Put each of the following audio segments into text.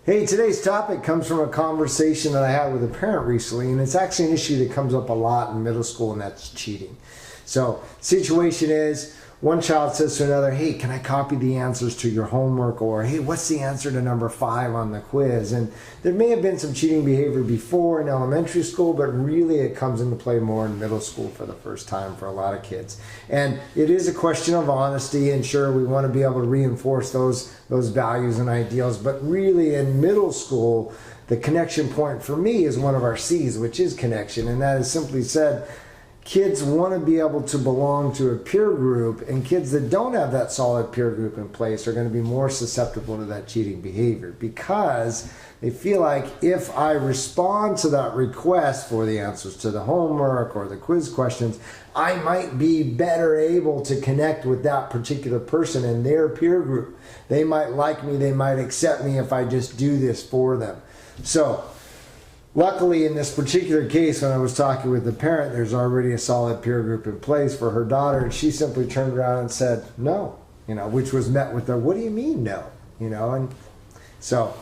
Hey, today's topic comes from a conversation that I had with a parent recently, and it's actually an issue that comes up a lot in middle school, and that's cheating. So, situation is, one child says to another, hey, can I copy the answers to your homework? Or, hey, what's the answer to number 5 on the quiz? And there may have been some cheating behavior before in elementary school, but really it comes into play more in middle school for the first time for a lot of kids. And it is a question of honesty, and sure, we want to be able to reinforce those values and ideals, but really in middle school, the connection point for me is one of our C's, which is connection, and that is simply said, kids want to be able to belong to a peer group, and kids that don't have that solid peer group in place are going to be more susceptible to that cheating behavior because they feel like if I respond to that request for the answers to the homework or the quiz questions, I might be better able to connect with that particular person in their peer group. They might like me, they might accept me if I just do this for them. So, luckily, in this particular case, when I was talking with the parent, there's already a solid peer group in place for her daughter, and she simply turned around and said, no, which was met with a, what do you mean no? And so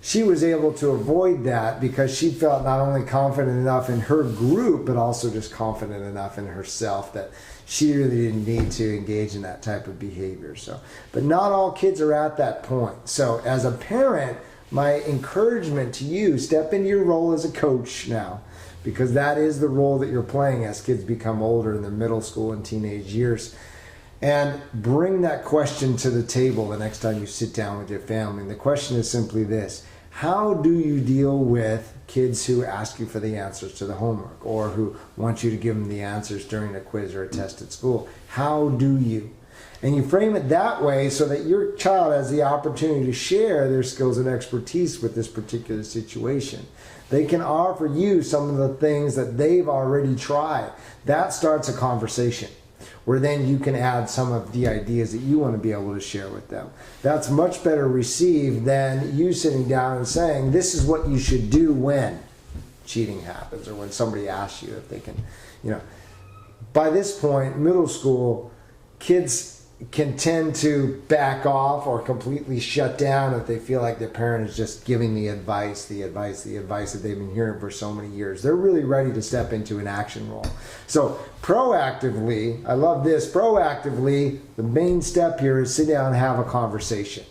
she was able to avoid that because she felt not only confident enough in her group, but also just confident enough in herself that she really didn't need to engage in that type of behavior. So, but not all kids are at that point. So as a parent, my encouragement to you, step into your role as a coach now, because that is the role that you're playing as kids become older in the middle school and teenage years. And bring that question to the table the next time you sit down with your family. And the question is simply this: how do you deal with kids who ask you for the answers to the homework or who want you to give them the answers during a quiz or a test at school? How do you? And you frame it that way so that your child has the opportunity to share their skills and expertise with this particular situation. They can offer you some of the things that they've already tried. That starts a conversation where then you can add some of the ideas that you want to be able to share with them. That's much better received than you sitting down and saying, this is what you should do when cheating happens or when somebody asks you if they can, By this point, middle school, kids can tend to back off or completely shut down if they feel like their parent is just giving the advice that they've been hearing for so many years. They're really ready to step into an action role. So proactively, I love this, proactively, the main step here is sit down and have a conversation.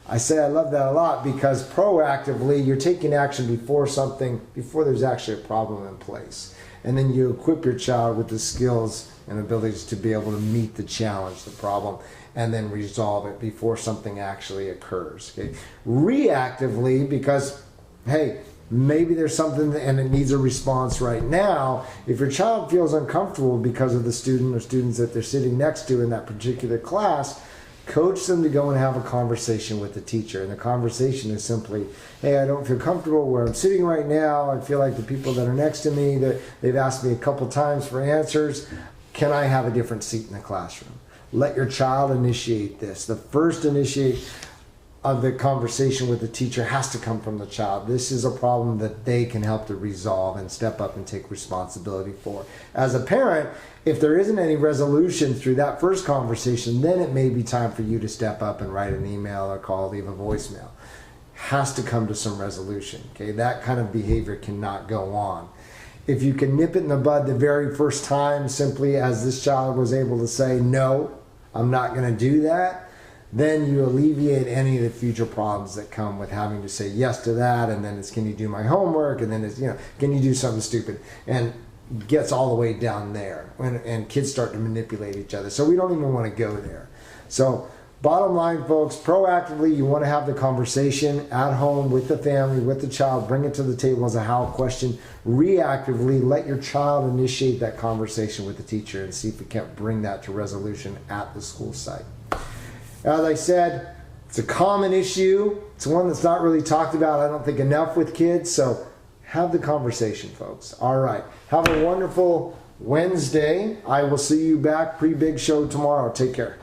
I say I love that a lot because proactively you're taking action before there's actually a problem in place. And then you equip your child with the skills and abilities to be able to meet the challenge, the problem, and then resolve it before something actually occurs. Okay? Reactively, because, hey, maybe there's something and it needs a response right now. If your child feels uncomfortable because of the student or students that they're sitting next to in that particular class, coach them to go and have a conversation with the teacher. And the conversation is simply, hey, I don't feel comfortable where I'm sitting right now. I feel like the people that are next to me, they've asked me a couple times for answers. Can I have a different seat in the classroom? Let your child initiate this. The first initiate of the conversation with the teacher has to come from the child. This is a problem that they can help to resolve and step up and take responsibility for. As a parent, if there isn't any resolution through that first conversation, then it may be time for you to step up and write an email or call, leave a voicemail. Has to come to some resolution. Okay, that kind of behavior cannot go on. If you can nip it in the bud the very first time, simply as this child was able to say, no, I'm not going to do that, then you alleviate any of the future problems that come with having to say yes to that, and then it's, can you do my homework, and then it's, can you do something stupid, and gets all the way down there, and kids start to manipulate each other. So we don't even want to go there. So bottom line, folks, proactively, you want to have the conversation at home with the family, with the child, bring it to the table as a how question. Reactively, let your child initiate that conversation with the teacher and see if we can't bring that to resolution at the school site. As I said, it's a common issue. It's one that's not really talked about, I don't think, enough with kids, so have the conversation, folks. All right. Have a wonderful Wednesday. I will see you back pre-big show tomorrow. Take care.